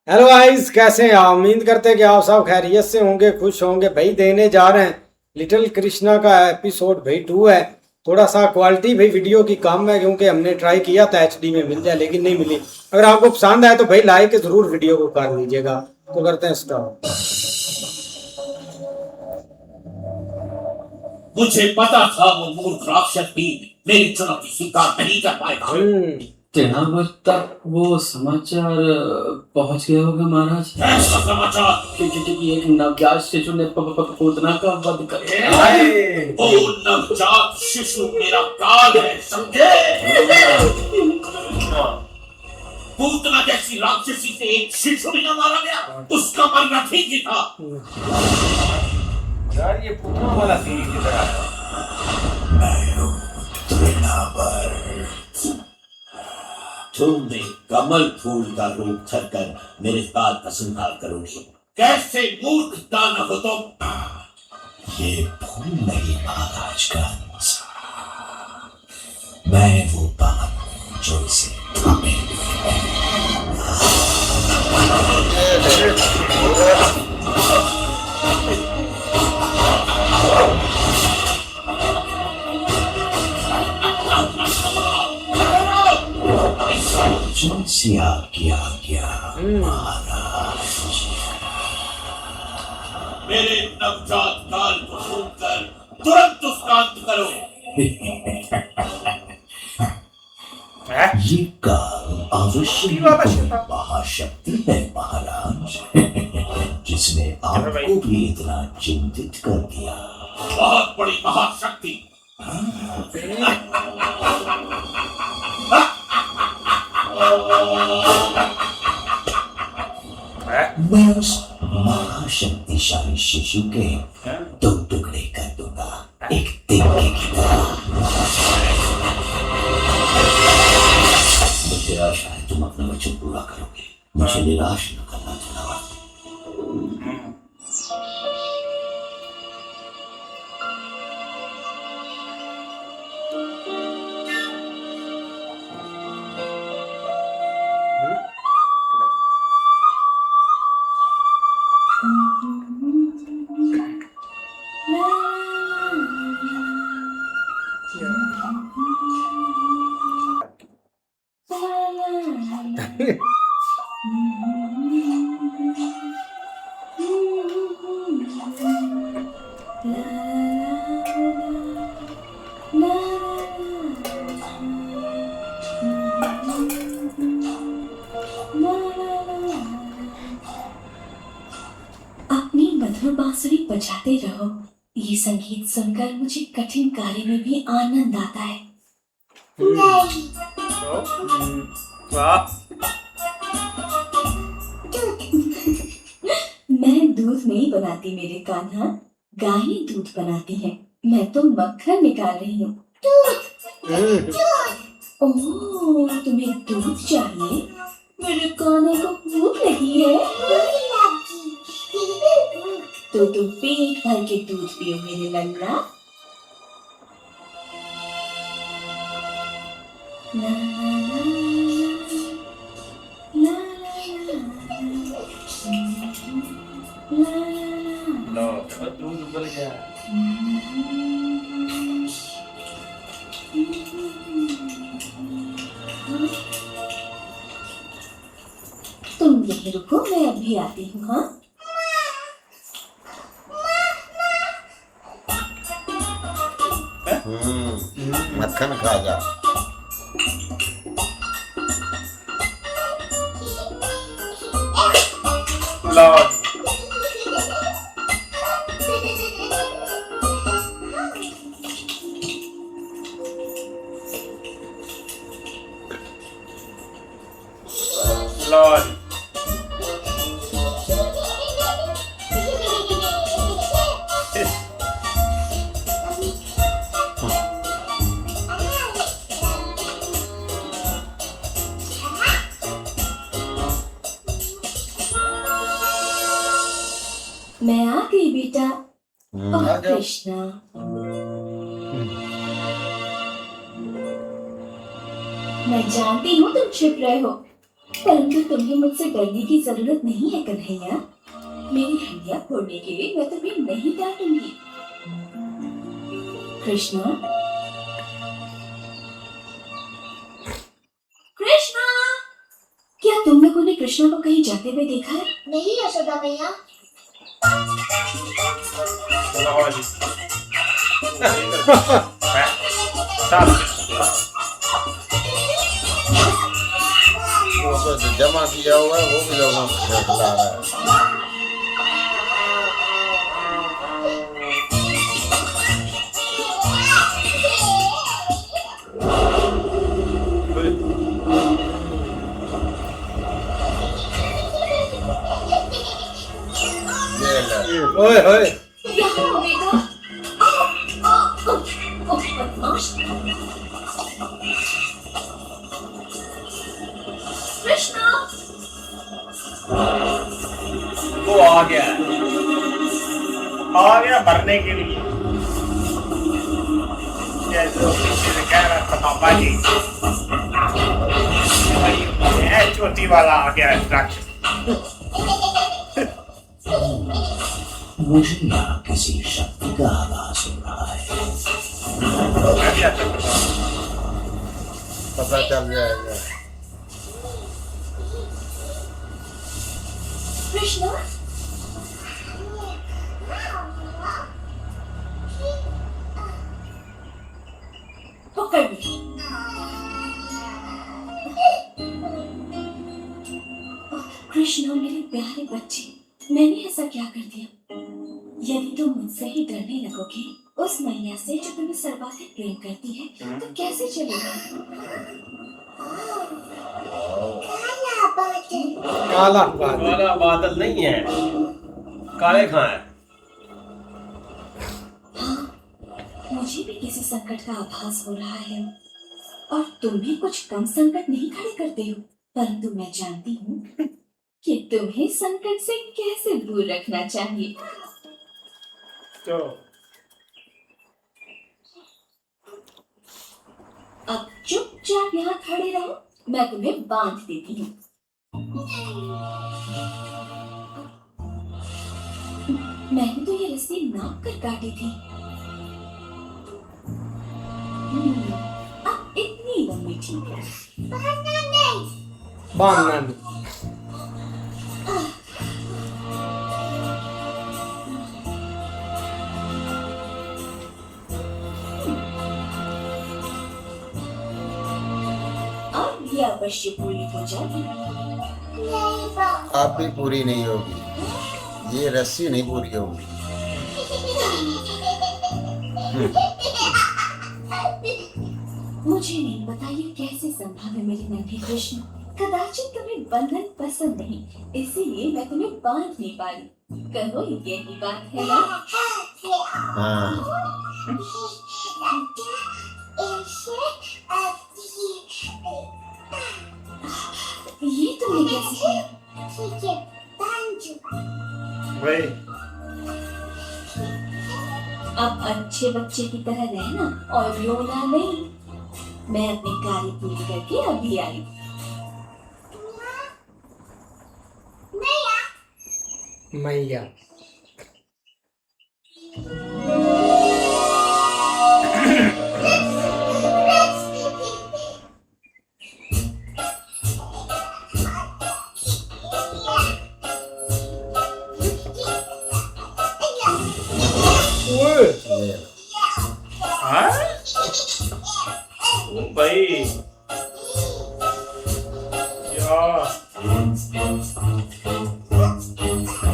Hello guys, कैसे हैं आप? उम्मीद करते हैं कि आप सब खैरियत से होंगे, खुश होंगे। भाई देने जा रहे हैं लिटिल कृष्णा का एपिसोड भाई 2 है। थोड़ा सा क्वालिटी भाई वीडियो की कम है क्योंकि हमने ट्राई किया था एचडी में मिल जाए लेकिन नहीं मिली। अगर आपको पसंद आए तो भाई लाइक जरूर वीडियो को कर लीजिएगा। तो करते हैं स्टार्ट। मुझे पता था वो मूर्ख राक्षस भी मेरी चुनौती स्वीकार नहीं कर पाएगा। टेढ़ा वक्त तक वो समाचार पहुंच गया होगा महाराज। ऐसा समाचार कि एक नवजात शिशु ने पूतना का वध कर वो नवजात शिशु मेरा काल है, समझे? पूतना जैसी राक्षसी से एक शिशु भी न मारा गया, उसका मरना ठीक ही था। यार ये पूतना वाला सीन की तरह है। तुमने कमल फूल का रूप धरकर मेरे साथ का संहार करोगे। कैसे मूर्ख दानव हो तुम! ये फूल नहीं महाराज का मैं वो पावन हूं जो इसे थामे हुए है। जिनसे आपकी आज्ञा महाराज। मेरे नवजात काल को सूंघकर तुरंत उसका अंत करो। ये काल अवश्य महाशक्ति है महाराज, जिसने आपको भी इतना चिंतित कर दिया। बहुत बड़ी महाशक्ति। मैं उस महाशक्तिशाली शिशु के 2 टुकड़े कर दूंगा, एक तिनके की तरह। मुझे आशा है तुम अपना वचन पूरा करोगे। मुझे निराश न करना धन्यवाद। अपनी मधुर बांसुरी बजाते रहो। ये संगीत सुनकर मुझे कठिन कार्य में भी आनंद आता है। मैं दूध नहीं बनाती मेरे कान्हा, गायें दूध बनाती हैं। मैं तो मक्खन निकाल रही हूँ। ओह, तुम्हें दूध चाहिए? मेरे कान्हे को भूख लगी है। तो तुम पेट भर के दूध पियो मेरे लल्ला। ला ला ला ला ला लो दूध उबल गया। तुम यहीं रुको, मैं अभी आती हूँ। हाँ, मक्खन खा जा। लो लो मैं आ गई बेटा। ओह कृष्णा, मैं जानती हूँ तुम छिप रहे हो। परंतु तुम्हें मुझसे डरने की जरूरत नहीं है कन्हैया। मेरी हंडिया फोड़ने के लिए मैं तुम्हें नहीं डांटूंगी। कृष्णा, कृष्णा, क्या तुम लोगों ने कृष्णा को कहीं जाते हुए देखा है? नहीं यशोदा मैया। चलो जी। साफ। वो तो जो जमा किया हुआ है वो भी लोगों को खिला रहा है। ये ले। ओए ओए यहाँ हो बेटा। बदमाश। कृष्णा, वो आ गया भरने के लिए। जैसे वो पीछे से कह रहा था पापा जी, भाई चोटी वाला आ गया राक्षस। मुझे यहाँ किसी शक्ति का आवाज हो रहा है। मैं भी आता हूँ। पता चल जाएगा। कृष्णा, पकड़ ली। कृष्णा मेरे प्यारे बच्चे, मैंने ऐसा क्या कर दिया? यदि तुम मुझसे ही डरने लगोगे उस मैया से जो तुम्हें सर्वाधिक प्रेम करती है, तो कैसे चलेगा? काला बादल। काला बादल नहीं है, काले खां है। हाँ, मुझे भी किसी संकट का आभास हो रहा है और तुम भी कुछ कम संकट नहीं खड़े करते हो, परंतु मैं जानती हूँ कि तुम्हें संकट से कैसे दूर रखना चाहिए। तो अब चुपचाप यहाँ खड़े रहो, मैं तुम्हें बांध देती हूँ। मैंने तो ये रस्सी नाप कर काटी थी। अब इतनी लंबी ठीक है। बांधना नहीं। अब ये अवश्य पूरी हो जाएगी। आप भी पूरी नहीं होगी, ये रस्सी नहीं पूरी होगी। मुझे नहीं पता ये कैसे संभव है मेरे नन्हे कृष्ण। कदाचित तुम्हें बंधन पसंद नहीं, इसीलिए मैं तुम्हें बांध नहीं पा रही। कहो यही बात है ना? हाँ, ये तुमने कैसे किया? वही अब अच्छे बच्चे की तरह रहना और रोना नहीं। मैं अपनी कार्य पूरी करके अभी आई। मैया ओए ये लो। हाँ ओ भाई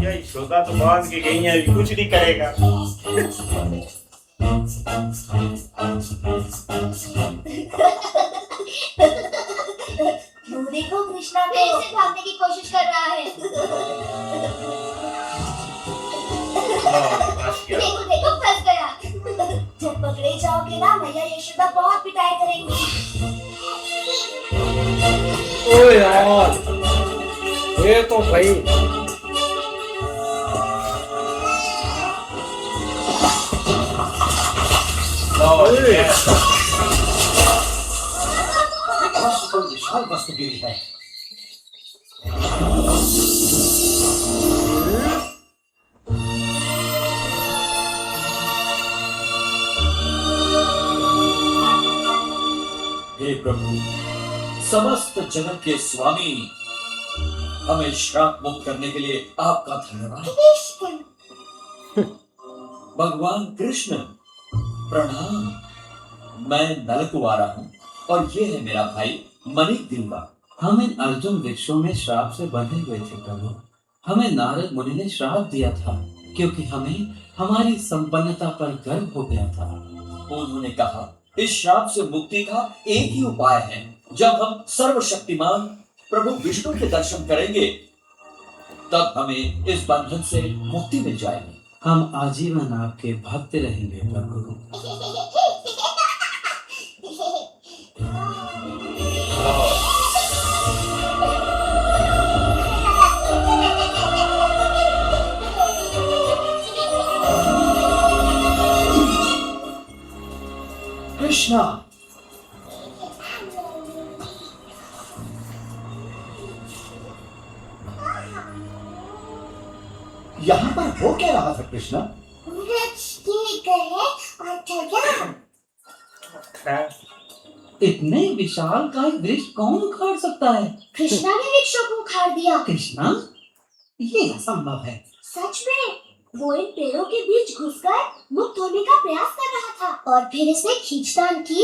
या यशोदा तो बांध के गई है, अभी कुछ नहीं करेगा। वो देखो कृष्णा फिर से भागने की कोशिश कर रहा है। देखो देखो फंस गया। जब पकड़े जाओगे ना मैया यशोदा बहुत पिटाई करेंगी। ओए यार, ये तो भाई विशाल वस्तु गिरी है। हे प्रभु, समस्त जगत के स्वामी, हमें श्राप मुक्त करने के लिए आपका धन्यवाद। भगवान कृष्ण प्रणाम। मैं नलकुआरा हूँ और ये है मेरा भाई मणिक दिलवा। हम इन अर्जुन वृक्षों में श्राप से बंधे हुए थे प्रभु। हमें नारद मुनि ने श्राप दिया था क्योंकि हमें हमारी संपन्नता पर गर्व हो गया था। उन्होंने कहा इस श्राप से मुक्ति का एक ही उपाय है, जब हम सर्वशक्तिमान प्रभु विष्णु के दर्शन करेंगे तब हमें इस बंधन से मुक्ति मिल जाएगी। हम आजीवन आपके भक्त रहेंगे प्रभु। कृष्णा, यहाँ पर हो क्या रहा था कृष्णा? इतने विशाल का वृक्ष कौन उखाड़ सकता है? कृष्णा ने वृक्षों को उखाड़ दिया। कृष्णा, ये असंभव है। सच में वो इन पेड़ों के बीच घुसकर मुक्त होने का प्रयास कर रहा था और फिर इसने खींचतान की,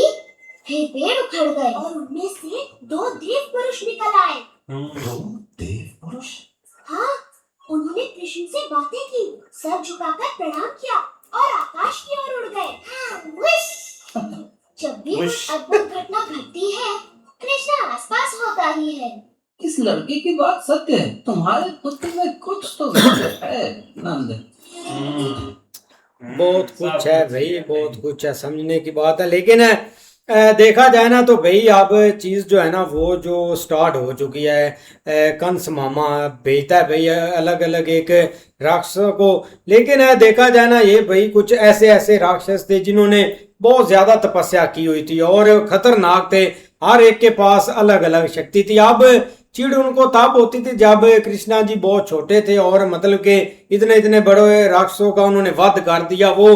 फिर पेड़ उखड़ गए और उनमें से 2 देव पुरुष निकल आए। दो देव पुरुष? हाँ, उन्होंने कृष्ण से बातें की, सर झुकाकर प्रणाम किया और आकाश की ओर उड़ गए। जब भी कुछ अद्भुत घटना घटती है, कृष्ण आसपास होता ही है। इस लड़के की बात सत्य है। तुम्हारे पुत्र में कुछ तो है नंद। बहुत कुछ है भाई, बहुत कुछ है, समझने की बात है। लेकिन देखा जाए ना तो भाई अब चीज़ जो है ना वो जो स्टार्ट हो चुकी है। कंस मामा भेजता है भाई अलग अलग एक राक्षसों को। लेकिन देखा जाए ना ये भाई कुछ ऐसे ऐसे राक्षस थे जिन्होंने बहुत ज्यादा तपस्या की हुई थी और खतरनाक थे। हर एक के पास अलग अलग शक्ति थी। अब चिढ़ उनको तब होती थी जब कृष्णा जी बहुत छोटे थे और मतलब के इतने इतने बड़े राक्षसों का उन्होंने वध कर दिया। वो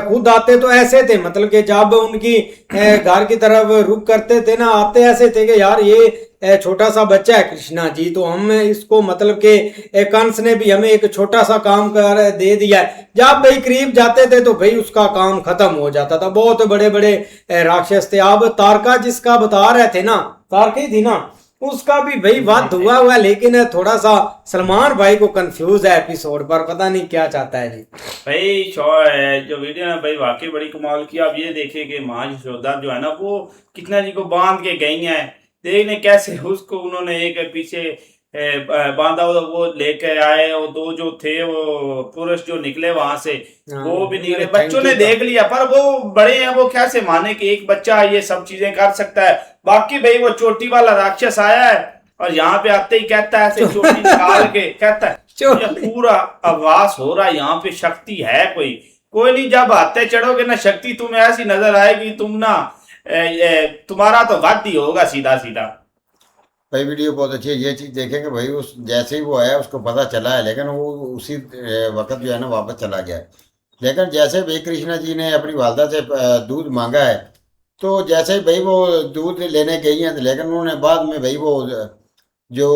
खुद आते तो ऐसे थे, मतलब कि जब उनकी घर की तरफ रुक करते थे ना, आते ऐसे थे कि यार ये छोटा सा बच्चा है कृष्णा जी, तो हम इसको मतलब के कंस ने भी हमें एक छोटा सा काम कर दे दिया है। जब भाई करीब जाते थे तो भाई उसका काम खत्म हो जाता था। बहुत बड़े बड़े राक्षस थे। अब तारका जिसका बता रहे थे ना, तारका थी ना, उसका भी भाई वध हुआ। लेकिन थोड़ा सा सलमान भाई को कंफ्यूज है एपिसोड पर, पता नहीं क्या चाहता है जी भाई। जो वीडियो है भाई वाकई बड़ी कमाल की। आप ये देखिए कि माँ यशोदा जो है ना वो कितना जी को बांध के गई है। देखने कैसे उसको उन्होंने एक पीछे बांधा हुआ वो लेके आए, और 2 जो थे वो पुरुष जो निकले वहां से, वो भी निकले। बच्चों ने देख लिया, पर वो बड़े हैं, वो कैसे माने कि एक बच्चा ये सब चीजें कर सकता है। बाकी भाई वो चोटी वाला राक्षस आया है और यहाँ पे आते ही कहता है ऐसे चोटी निकाल के कहता है ये पूरा आभास हो रहा है यहाँ पे शक्ति है कोई नहीं। जब आते चढ़ोगे ना शक्ति तुम्हें ऐसी नजर आएगी, तुम ना तुम्हारा तो वध ही होगा सीधा सीधा। भाई वीडियो बहुत अच्छी है। ये चीज़ देखेंगे भाई, उस जैसे ही वो आया उसको पता चला है, लेकिन वो उसी वक्त जो है ना वापस चला गया। लेकिन जैसे भाई कृष्णा जी ने अपनी वालदा से दूध मांगा है, तो जैसे ही भाई वो दूध लेने गई हैं, लेकिन उन्होंने बाद में भाई वो जो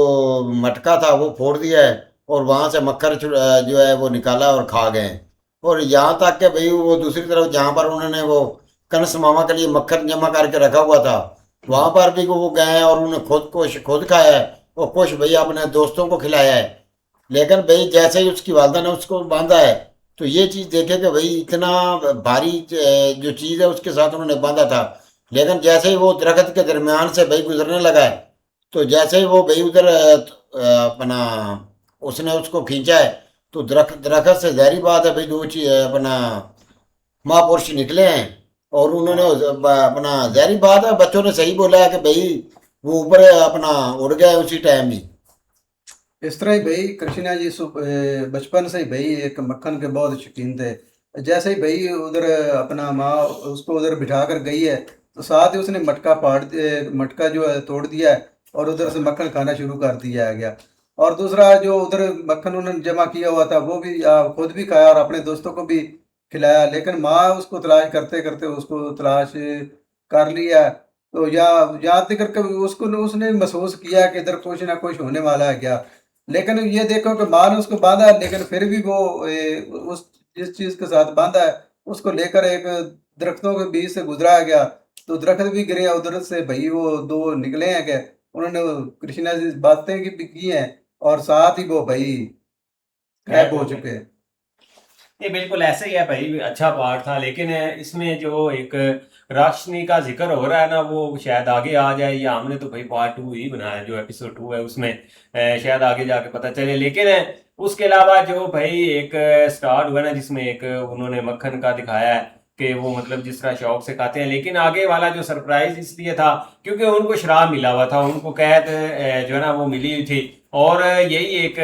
मटका था वो फोड़ दिया है और वहाँ से मक्खर जो है वो निकाला और खा गए। और यहाँ तक कि भाई वो दूसरी तरफ जहाँ पर उन्होंने वो कंस मामा के लिए मक्खर जमा करके रखा हुआ था, वहाँ पर भी वो गए और उन्होंने खुद खाया है और कुछ भाई अपने दोस्तों को खिलाया है। लेकिन भाई जैसे ही उसकी वालदा ने उसको बांधा है, तो ये चीज़ देखे कि भाई इतना भारी जो चीज़ है उसके साथ उन्होंने बांधा था। लेकिन जैसे ही वो दरख्त के दरमियान से भाई गुजरने लगा है, तो जैसे ही वो भाई उधर अपना उसने उसको खींचा है, तो दरख्त से ज़ाहिर बात है भाई 2 चीज अपना महापुरुष निकले हैं और उन्होंने अपना ज़ाहिर बात है बच्चों ने सही बोला है कि भाई वो ऊपर अपना उड़ गए उसी टाइम ही। इस तरह ही भाई कृष्णा जी बचपन से ही भाई एक मक्खन के बहुत शौकीन थे। जैसे ही भाई उधर अपना माँ उसको उधर बिठा कर गई है, तो साथ ही उसने मटका जो है तोड़ दिया है और उधर से मक्खन खाना शुरू कर दिया गया। और दूसरा जो उधर मक्खन उन्होंने जमा किया हुआ था वो भी खुद भी खाया और अपने दोस्तों को भी खिलाया, लेकिन माँ उसको तलाश करते करते उसको तलाश कर लिया। तो यहाँ तक करके उसको उसने महसूस किया कि इधर कुछ ना कुछ होने वाला है क्या, लेकिन ये देखो कि माँ ने उसको बांधा, लेकिन फिर भी वो उस जिस चीज के साथ बांधा है उसको लेकर एक दरख्तों के बीच से गुजरा गया, तो दरख्त भी गिरे, उधर से भाई वो दो निकले हैं कि उन्होंने कृष्णा जी बातें की हैं और साथ ही वो भाई गायब हो चुके हैं। ये बिल्कुल ऐसे ही है भाई, अच्छा पार्ट था, लेकिन इसमें जो एक राशनी का जिक्र हो रहा है ना वो शायद आगे आ जाए, या हमने तो भाई पार्ट 2 ही बनाया, जो एपिसोड 2 है उसमें शायद आगे जाके पता चले। लेकिन उसके अलावा जो भाई एक स्टार्ट हुआ ना जिसमें एक उन्होंने मक्खन का दिखाया है कि वो मतलब जिस तरह शौक से खाते हैं, लेकिन आगे वाला जो सरप्राइज इसलिए था क्योंकि उनको शराब मिला हुआ था, उनको कैद जो है ना वो मिली हुई थी, और यही एक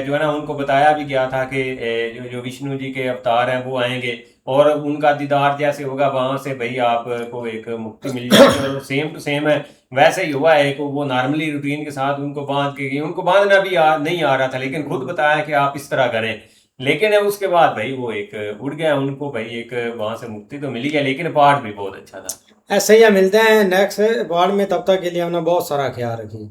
जो है ना उनको बताया भी गया था कि जो विष्णु जी के अवतार हैं वो आएंगे और उनका दीदार जैसे होगा वहां से भाई आपको एक मुक्ति मिल जाएगी, और सेम टू सेम है वैसे ही हुआ है। एक वो नॉर्मली रूटीन के साथ उनको बांध के गई, उनको बांधना भी नहीं आ रहा था, लेकिन खुद बताया कि आप इस तरह करें, लेकिन उसके बाद भाई वो एक उड़ गया, उनको भाई एक वहां से मुक्ति तो मिली है, लेकिन पार्ट भी बहुत अच्छा था। ऐसे ही मिलते हैं नेक्स्ट पार्ट में, तब तक के लिए अपना बहुत सारा ख्याल रखिए।